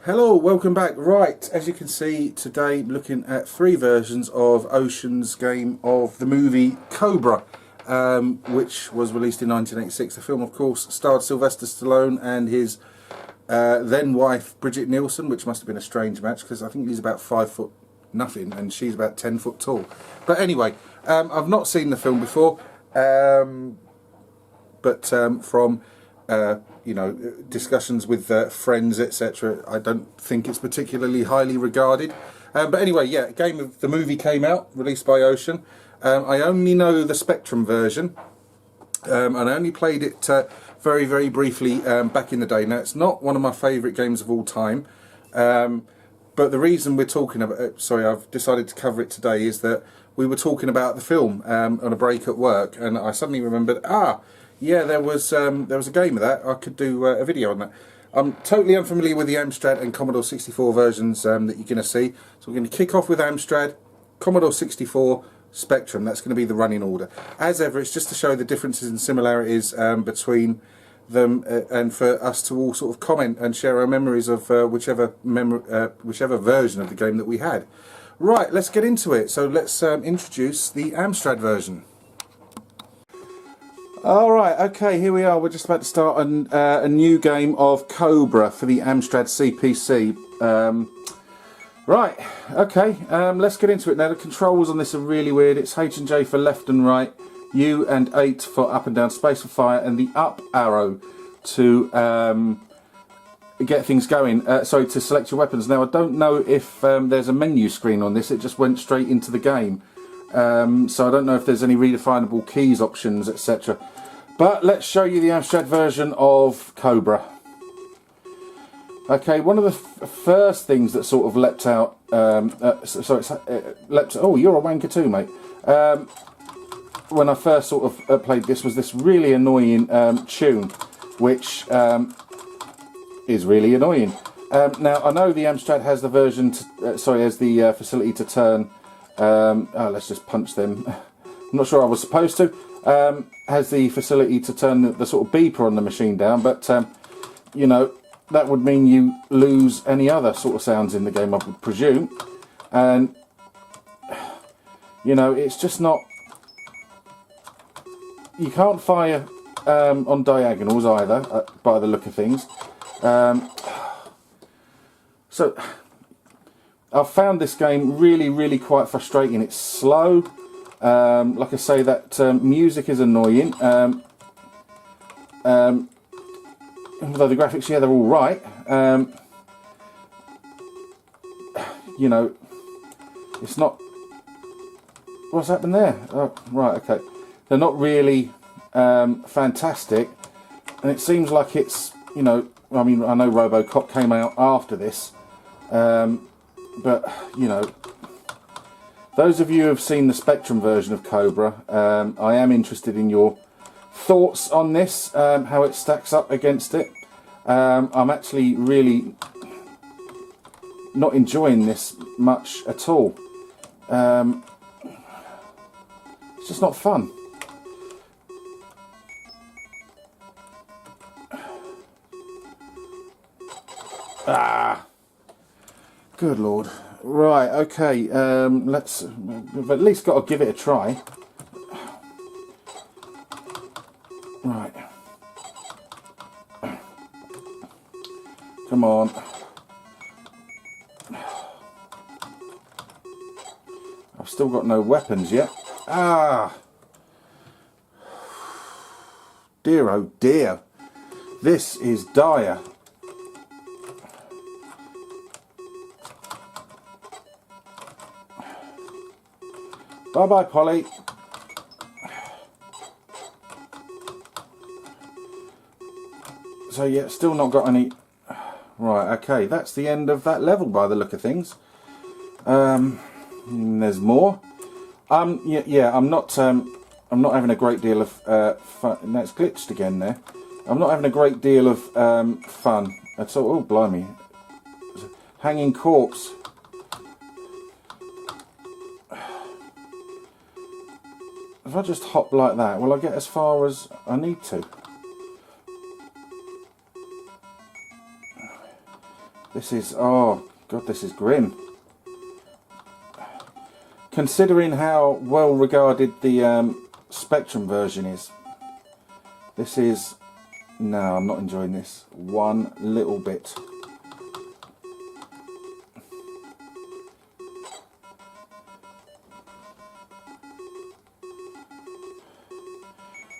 Hello, welcome back. Right, as you can see today, looking at 3 versions of Ocean's game of the movie Cobra, which was released in 1986. The film, of course, starred Sylvester Stallone and his then wife Bridget Nielsen, which must have been a strange match because I think he's about 5 foot nothing and she's about 10 foot tall. But anyway, I've not seen the film before, but from you know, discussions with friends, etc., I don't think it's particularly highly regarded. But anyway, yeah, the movie came out, released by Ocean. I only know the Spectrum version, and I only played it very, very briefly back in the day. Now, it's not one of my favourite games of all time, but the reason we're talking about, I've decided to cover it today, is that we were talking about the film on a break at work, and I suddenly remembered, yeah, there was a game of that. I could do a video on that. I'm totally unfamiliar with the Amstrad and Commodore 64 versions that you're going to see. So we're going to kick off with Amstrad, Commodore 64, Spectrum. That's going to be the running order. As ever, it's just to show the differences and similarities between them, and for us to all sort of comment and share our memories of whichever version of the game that we had. Right, let's get into it. So let's introduce the Amstrad version. Alright, okay, here we are. We're just about to start a new game of Cobra for the Amstrad CPC. Right, okay, let's get into it now. The controls on this are really weird. It's H and J for left and right, U and 8 for up and down, space for fire, and the up arrow to get things going. To select your weapons. Now, I don't know if there's a menu screen on this. It just went straight into the game. So I don't know if there's any redefinable keys options, etc. But let's show you the Amstrad version of Cobra. Okay, one of the first things that sort of leapt out, oh, you're a wanker too, mate. When I first sort of played this, was this really annoying tune, which is really annoying. Now, I know the Amstrad has the version, has the facility to turn. Let's just punch them. I'm not sure I was supposed to. Has the facility to turn the sort of beeper on the machine down, but you know, that would mean you lose any other sort of sounds in the game, I would presume. And you know, it's just not. You can't fire on diagonals either, by the look of things. So I've found this game really quite frustrating. It's slow. Like I say, that music is annoying. Although the graphics, yeah, they're all right. You know, it's not. What's happened there? Oh, right, okay. They're not really fantastic, and it seems like it's, you know, I mean, I know RoboCop came out after this. But, you know, those of you who have seen the Spectrum version of Cobra, I am interested in your thoughts on this, how it stacks up against it. I'm actually really not enjoying this much at all. It's just not fun. Good Lord. Right, okay, we've at least got to give it a try. Right. Come on. I've still got no weapons yet. Dear oh dear. This is dire. Bye-bye, Polly. So yeah, still not got any. Right, okay, that's the end of that level by the look of things. There's more. Yeah, I'm not having a great deal of fun. No, it's glitched again there. I'm not having a great deal of fun at all. Oh, blimey. Hanging corpse. If I just hop like that, will I get as far as I need to? This is, oh god, this is grim. Considering how well regarded the Spectrum version is. This is, no, I'm not enjoying this one little bit.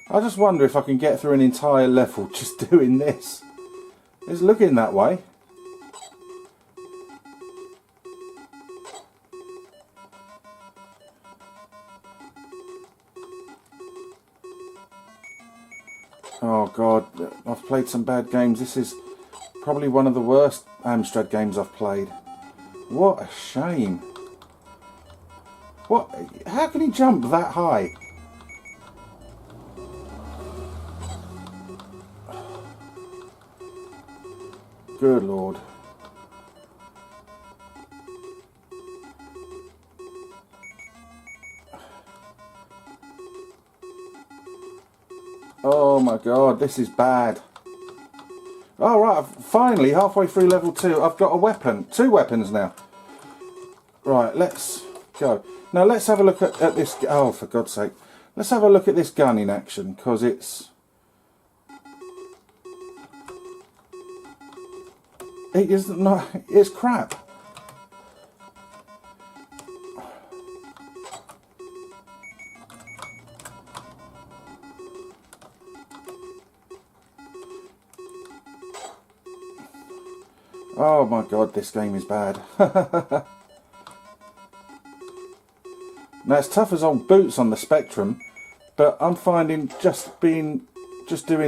I just wonder if I can get through an entire level just doing this. It's looking that way. Oh god, I've played some bad games. This is probably one of the worst Amstrad games I've played. What a shame. What? How can he jump that high? Good lord. Oh my god, this is bad. All right, finally, halfway through level 2, I've got a weapon. 2 weapons now. Right, let's go. Now let's have a look at this. Oh, for God's sake. Let's have a look at this gun in action, because it's... It is not... It's crap. Oh my god, this game is bad. Now it's tough as old boots on the Spectrum, but I'm finding just doing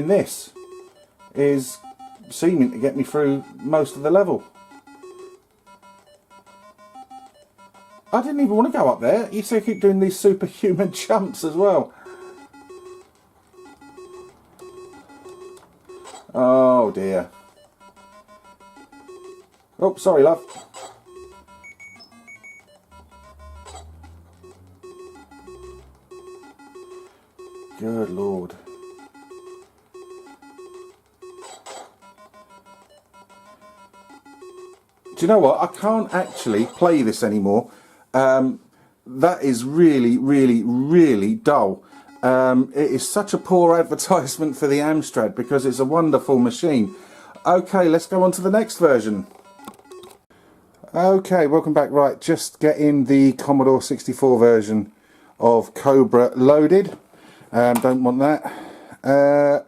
this is seeming to get me through most of the level. I didn't even want to go up there. You see, I keep doing these superhuman jumps as well. Oh dear. Oh, sorry, love. Good lord. Do you know what? I can't actually play this anymore. That is really, really, really dull. It is such a poor advertisement for the Amstrad because it's a wonderful machine. Okay, let's go on to the next version. Okay, welcome back. Right, just getting the Commodore 64 version of Cobra loaded. Don't want that.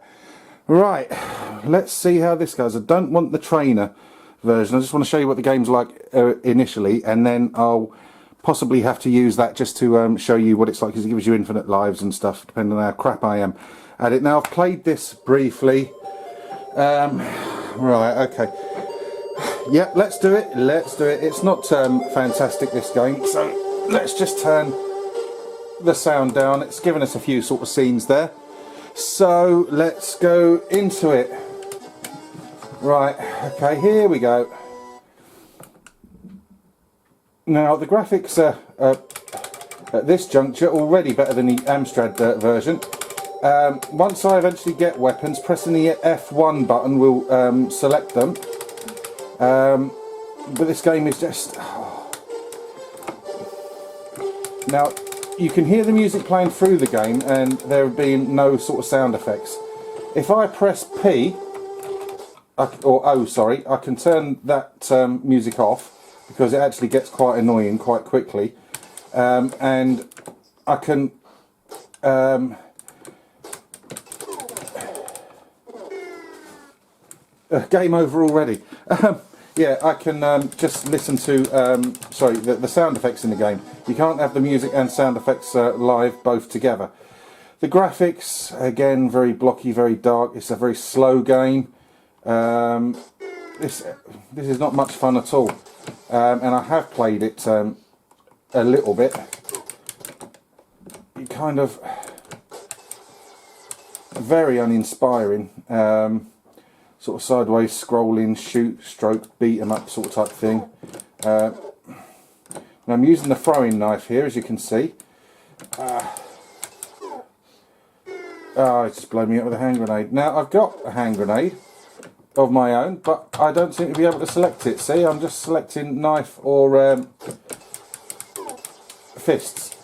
Right, let's see how this goes. I don't want the trainer version. I just want to show you what the game's like initially, and then I'll possibly have to use that just to show you what it's like, because it gives you infinite lives and stuff, depending on how crap I am at it. Now, I've played this briefly. Right, okay. Yep, let's do it. Let's do it. It's not fantastic, this game, so let's just turn the sound down. It's given us a few sort of scenes there. So let's go into it. Right, okay, here we go. Now, the graphics are at this juncture already better than the Amstrad version. Once I eventually get weapons, pressing the F1 button will select them. But this game is just... Oh. Now, you can hear the music playing through the game and there being no sort of sound effects. If I press P, or O, sorry, I can turn that music off, because it actually gets quite annoying quite quickly. And I can... game over already. Yeah, I can just listen to sorry, the sound effects in the game. You can't have the music and sound effects live both together. The graphics, again, very blocky, very dark. It's a very slow game. This is not much fun at all. And I have played it a little bit. You kind of... very uninspiring. Sort of sideways scrolling, shoot, stroke, beat 'em up sort of type thing. Now I'm using the throwing knife here, as you can see. Oh, it's just blown me up with a hand grenade. Now I've got a hand grenade, of my own, but I don't seem to be able to select it. See, I'm just selecting knife or fists.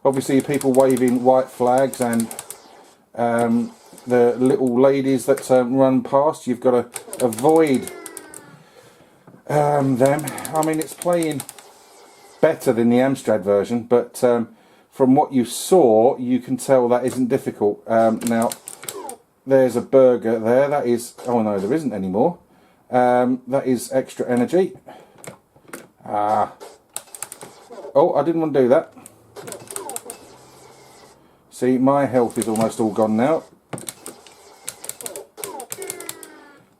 Obviously people waving white flags and the little ladies that run past, you've got to avoid them. I mean, it's playing better than the Amstrad version, but from what you saw, you can tell that isn't difficult. Now, there's a burger there. That is... oh no, there isn't anymore. That is extra energy. Oh, I didn't want to do that. See, my health is almost all gone now.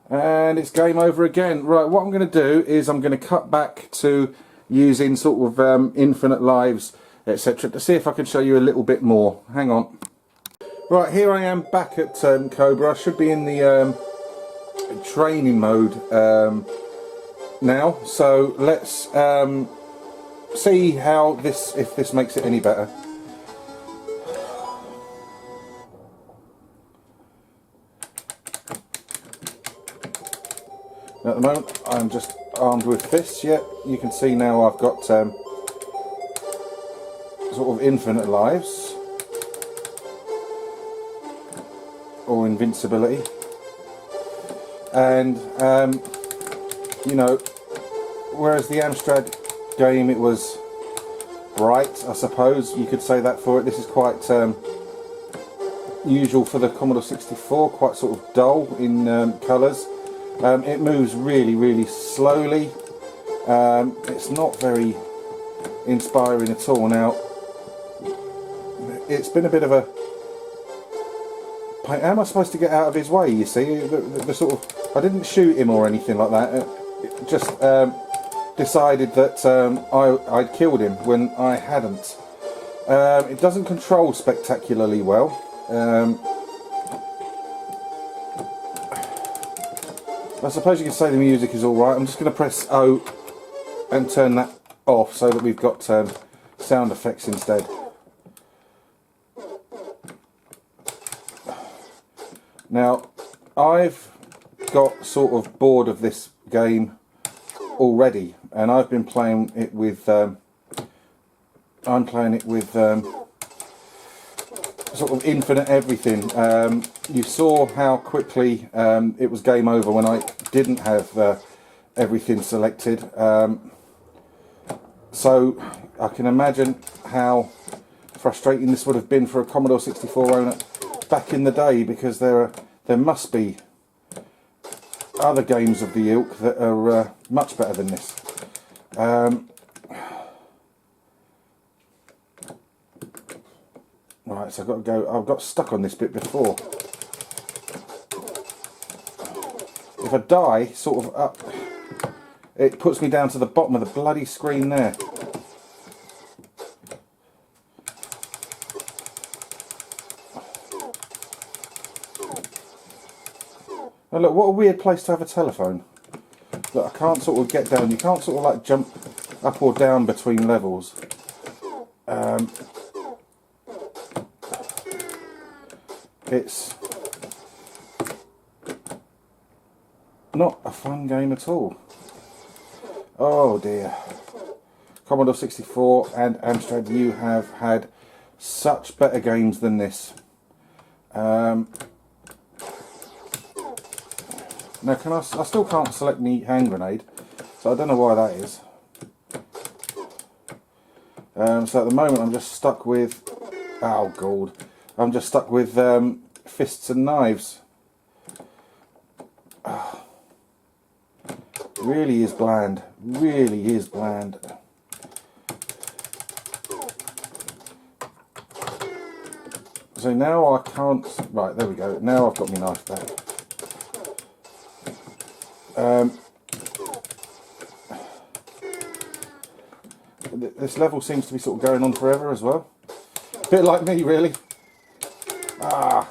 And it's game over again. Right, what I'm going to do is I'm going to cut back to using sort of infinite lives, etc., to see if I can show you a little bit more. Hang on. Right, here I am back at Cobra. I should be in the training mode now. So let's see how this, if this makes it any better. At the moment I'm just armed with fists. Yet you can see now I've got sort of infinite lives or invincibility, and you know, whereas the Amstrad game, it was bright, I suppose you could say that for it. This is quite usual for the Commodore 64, quite sort of dull in colours. It moves really slowly. It's not very inspiring at all. Now, it's been a bit of a pain. How am I supposed to get out of his way, you see? The sort of... I didn't shoot him or anything like that. It just decided that I'd killed him when I hadn't. It doesn't control spectacularly well. I suppose you can say the music is alright. I'm just going to press O and turn that off so that we've got sound effects instead. Now, I've got sort of bored of this game already, and I've been playing it with I'm playing it with sort of infinite everything. You saw how quickly it was game over when I didn't have everything selected. So I can imagine how frustrating this would have been for a Commodore 64 owner back in the day, because there must be other games of the ilk that are much better than this. Right, so I've got to go. I've got stuck on this bit before. If I die, sort of up, it puts me down to the bottom of the bloody screen there. Now look, what a weird place to have a telephone. Look, I can't sort of get down. You can't sort of like jump up or down between levels. It's not a fun game at all. Oh dear. Commodore 64 and Amstrad, you have had such better games than this. Now I still can't select the hand grenade, so I don't know why that is. So at the moment I'm just stuck with, oh god, I'm just stuck with fists and knives. Oh, really is bland, really is bland. So now I can't, right, there we go, now I've got my knife back. This level seems to be sort of going on forever as well. A bit like me, really. Ah.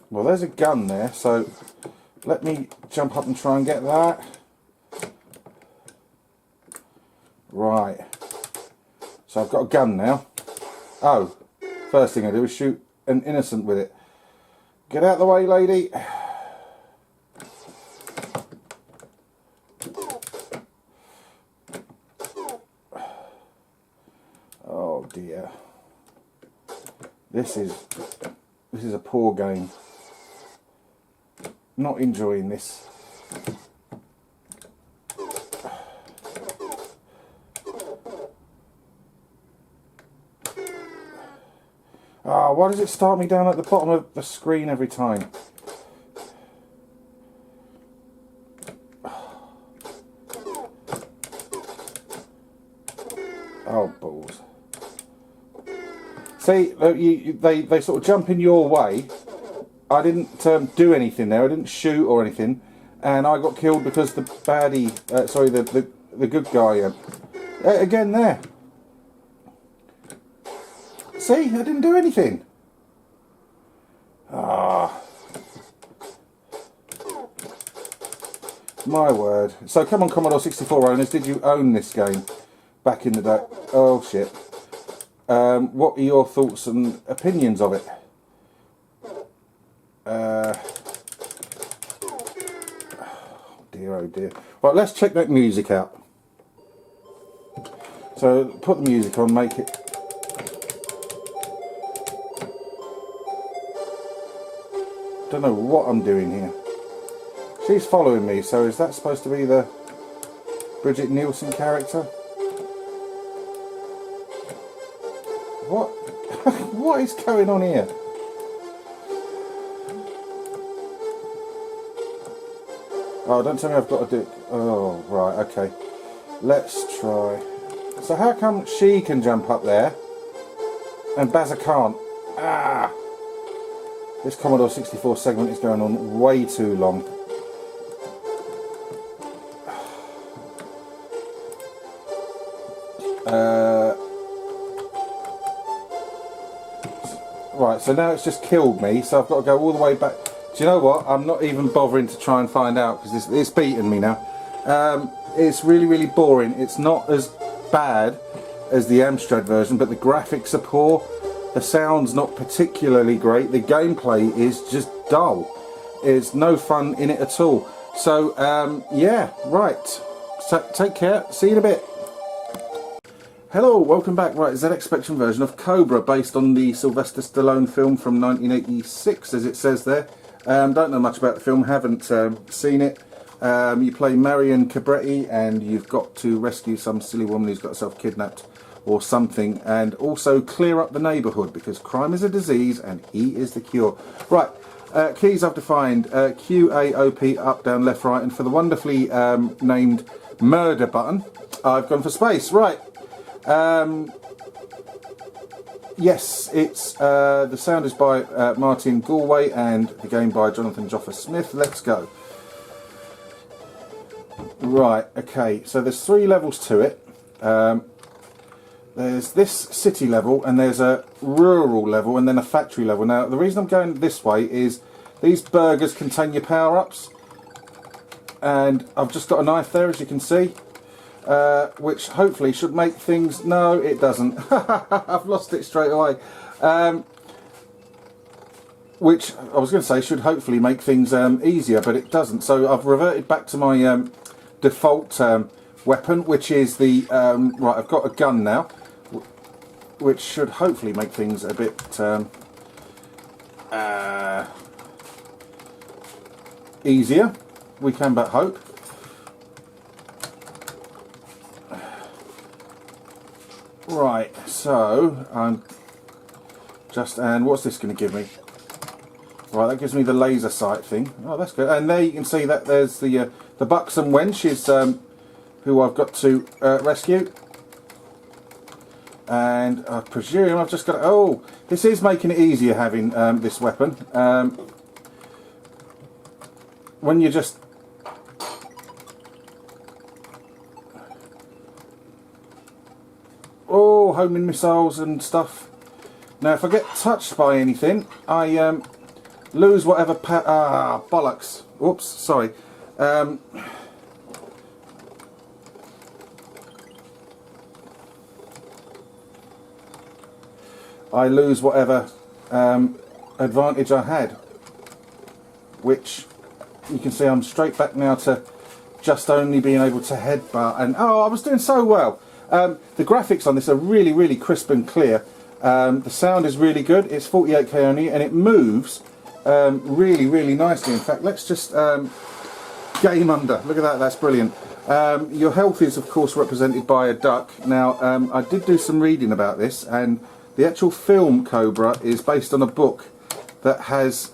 Well, there's a gun there, so let me jump up and try and get that. Right. So I've got a gun now. Oh, first thing I do is shoot an innocent with it. Get out of the way, lady. Oh dear. This is a poor game. Not enjoying this. Ah, why does it start me down at the bottom of the screen every time? Oh, balls. See, they sort of jump in your way. I didn't do anything there. I didn't shoot or anything. And I got killed because the baddie, sorry, the good guy, again there. See, I didn't do anything. Ah. My word. So come on, Commodore 64 owners, did you own this game back in the day? Oh shit. What are your thoughts and opinions of it? Dear, oh dear. Right, let's check that music out. So put the music on, make it. Don't know what I'm doing here. She's following me, so is that supposed to be the Bridget Nielsen character? What? What is going on here? Oh, don't tell me I've got to do... Oh, right, okay. Let's try. So how come she can jump up there and Bazza can't? Ah! This Commodore 64 segment is going on way too long. Right, so now it's just killed me, so I've got to go all the way back. Do you know what? I'm not even bothering to try and find out because it's beaten me now. It's really, really boring. It's not as bad as the Amstrad version, but the graphics are poor. The sound's not particularly great. The gameplay is just dull. There's no fun in it at all. So, yeah, right. So, take care. See you in a bit. Hello, welcome back. Right, ZX Spectrum version of Cobra, based on the Sylvester Stallone film from 1986, as it says there. Don't know much about the film, haven't seen it. You play Marion Cabretti, and you've got to rescue some silly woman who's got herself kidnapped or something, and also clear up the neighbourhood because crime is a disease and he is the cure. Right, keys I've defined: Q, A, O, P, up, down, left, right, and for the wonderfully named murder button, I've gone for space. Right. Yes, it's the sound is by Martin Galway and the game by Jonathan Joffa Smith. Let's go. Right, okay, so there's 3 levels to it. There's this city level, and there's a rural level, and then a factory level. Now, the reason I'm going this way is these burgers contain your power-ups, and I've just got a knife there, as you can see, which hopefully should make things... No, it doesn't. I've lost it straight away. Which, I was going to say, should hopefully make things easier, but it doesn't. So I've reverted back to my default weapon, which is the... right, I've got a gun now, which should hopefully make things a bit easier. We can but hope. Right, so I'm just... And what's this going to give me? Right, that gives me the laser sight thing. Oh, that's good. And there you can see that there's the buxom wench is who I've got to rescue. And I presume I've just got to... Oh, this is making it easier having this weapon. When you just... Oh, homing missiles and stuff. Now, if I get touched by anything, I lose whatever... bollocks. Oops, sorry. I lose whatever advantage I had, which you can see I'm straight back now to just only being able to headbutt, and oh, I was doing so well. The graphics on this are really, really crisp and clear. The sound is really good. It's 48K only, and it moves really, really nicely. In fact, let's just game under. Look at that, that's brilliant. Your health is, of course, represented by a duck. Now, I did do some reading about this, and the actual film Cobra is based on a book that has...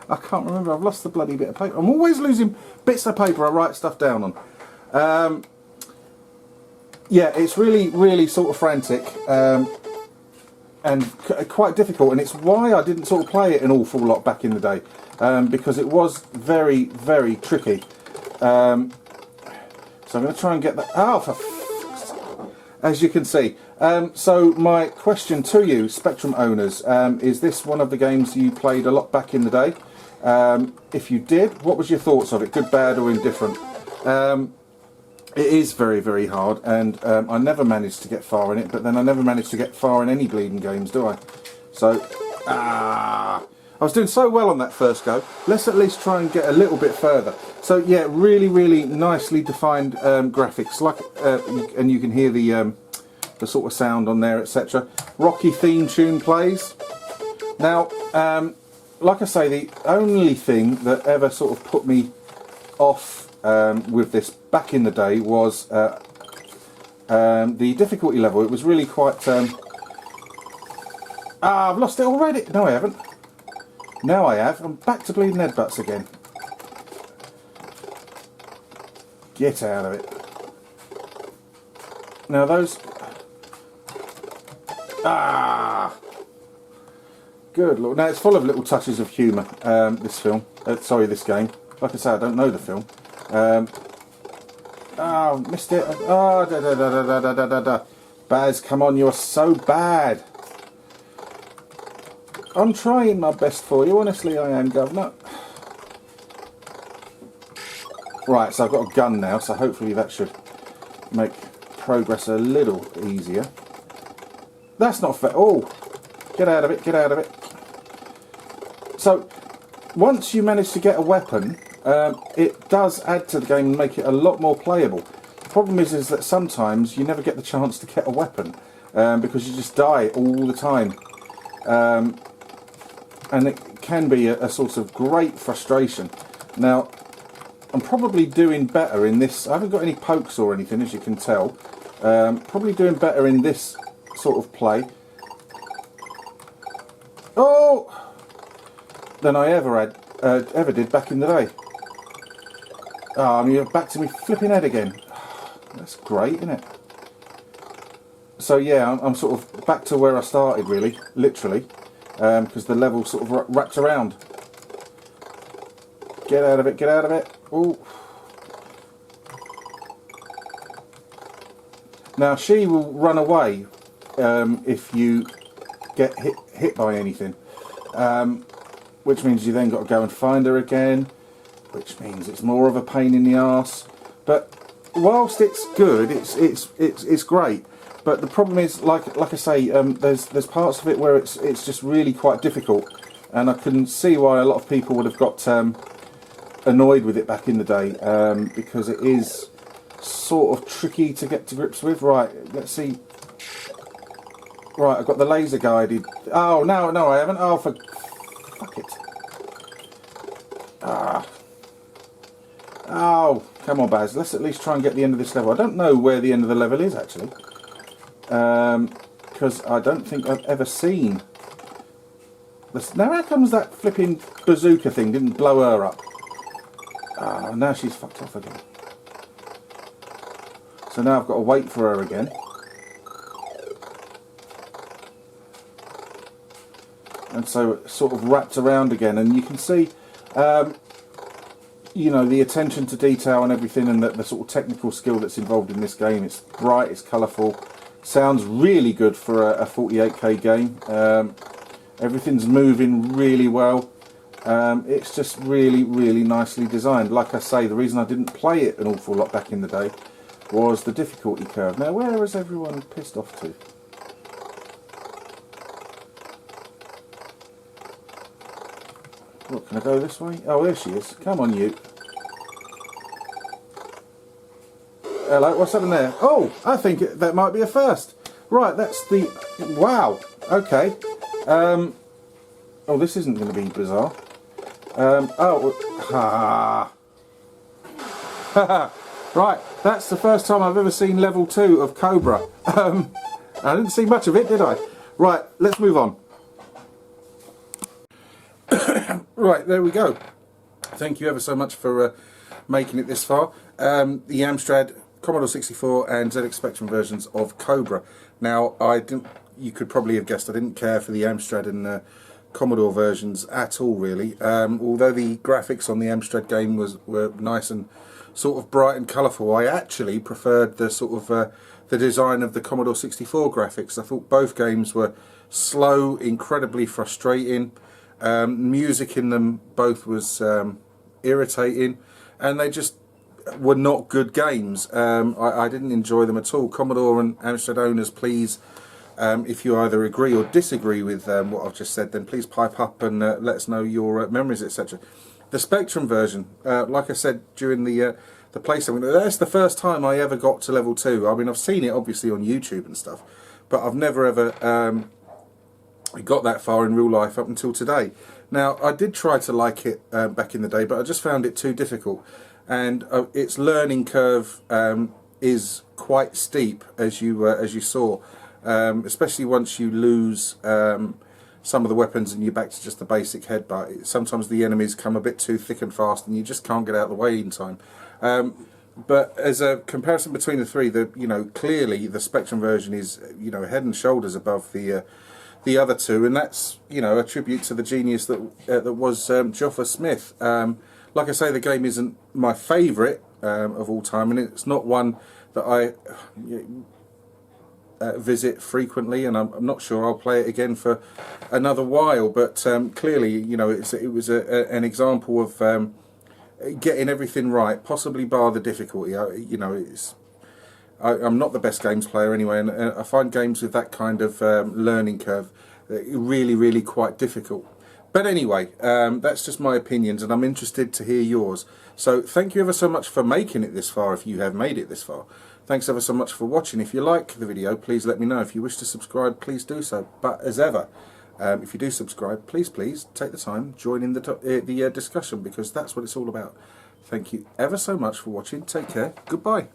I can't remember, I've lost the bloody bit of paper. I'm always losing bits of paper I write stuff down on. Yeah, it's really, really sort of frantic. And quite difficult, and it's why I didn't sort of play it an awful lot back in the day, because it was very, very tricky. So I'm going to try and get that. Oh, as you can see. So my question to you, Spectrum owners, is this one of the games you played a lot back in the day? If you did, what was your thoughts of it, good, bad, or indifferent? It is very, very hard, and I never managed to get far in it, but then I never managed to get far in any bleeding games, do I? So, I was doing so well on that first go. Let's at least try and get a little bit further. So, yeah, really, really nicely defined graphics, like, and you can hear the sort of sound on there, etc. Rocky theme tune plays. Now, like I say, the only thing that ever sort of put me off with this back in the day was the difficulty level. It was really quite... I've lost it already. No, I haven't. Now I have. I'm back to bleeding headbutts again. Get out of it. Now those... Good lord. Now it's full of little touches of humour, this film. Sorry, this game. Like I say, I don't know the film. Oh, missed it. Oh, da. Baz, come on, you're so bad. I'm trying my best for you, honestly I am, Governor. Right, so I've got a gun now, so hopefully that should make progress a little easier. That's not fair. Oh, get out of it, get out of it. So, once you manage to get a weapon, it does add to the game and make it a lot more playable. The problem is that sometimes you never get the chance to get a weapon because you just die all the time, and it can be a sort of great frustration. Now, I'm probably doing better in this. I haven't got any pokes or anything, as you can tell. Probably doing better in this sort of play. Oh! Than I ever did back in the day. Oh, you're back to me flipping head again. That's great, isn't it? So yeah, I'm sort of back to where I started, really, literally, because the level sort of wraps around. Get out of it, get out of it. Ooh. Now she will run away if you get hit by anything, which means you then got to go and find her again, which means it's more of a pain in the arse. But whilst it's good, it's great. But the problem is, like I say, there's parts of it where it's just really quite difficult, and I can see why a lot of people would have got annoyed with it back in the day, because it is sort of tricky to get to grips with. Right, let's see. Right, I've got the laser guided. Oh no, I haven't. Oh, fuck it. Oh, come on, Baz. Let's at least try and get the end of this level. I don't know where the end of the level is, actually, because I don't think I've ever seen this. Now, how comes that flipping bazooka thing didn't blow her up? Oh, now she's fucked off again. So now I've got to wait for her again. And so it sort of wrapped around again, and you can see, you know, the attention to detail and everything, and the sort of technical skill that's involved in this game. It's bright, it's colourful, sounds really good for a 48K game. Everything's moving really well. It's just really, really nicely designed. Like I say, the reason I didn't play it an awful lot back in the day was the difficulty curve. Now, where is everyone pissed off to? What, can I go this way? Oh, there she is. Come on, you. Hello, what's happening there? Oh, I think that might be a first. Right, that's the... Wow, okay. Oh, this isn't going to be bizarre. Right, that's the first time I've ever seen level 2 of Cobra. I didn't see much of it, did I? Right, let's move on. Right, there we go. Thank you ever so much for making it this far. The Amstrad, Commodore 64 and ZX Spectrum versions of Cobra. Now, you could probably have guessed I didn't care for the Amstrad and Commodore versions at all, really. Although the graphics on the Amstrad game were nice and sort of bright and colourful, I actually preferred the sort of the design of the Commodore 64 graphics. I thought both games were slow, incredibly frustrating. Music in them both was irritating, and they just were not good games. I didn't enjoy them at all. Commodore and Amstrad owners, please, if you either agree or disagree with what I've just said, then please pipe up and let us know your memories, etc. The Spectrum version, like I said during the playtesting, that's the first time I ever got to level 2. I mean, I've seen it obviously on YouTube and stuff, but I've never ever got that far in real life up until today. Now, I did try to like it back in the day, but I just found it too difficult, and its learning curve is quite steep, as you saw, especially once you lose some of the weapons and you're back to just the basic headbutt. Sometimes the enemies come a bit too thick and fast, and you just can't get out of the way in time. But as a comparison between the three, clearly the Spectrum version is head and shoulders above the other two, and that's a tribute to the genius that was Joffa Smith. Like I say, the game isn't my favourite of all time, and it's not one that I visit frequently, and I'm not sure I'll play it again for another while. But clearly, it was an example of getting everything right, possibly bar the difficulty. I'm not the best games player anyway, and I find games with that kind of learning curve really, really quite difficult. But anyway, that's just my opinions, and I'm interested to hear yours. So thank you ever so much for making it this far, if you have made it this far. Thanks ever so much for watching. If you like the video, please let me know. If you wish to subscribe, please do so. But as ever, if you do subscribe, please take the time, join in the discussion, because that's what it's all about. Thank you ever so much for watching. Take care. Goodbye.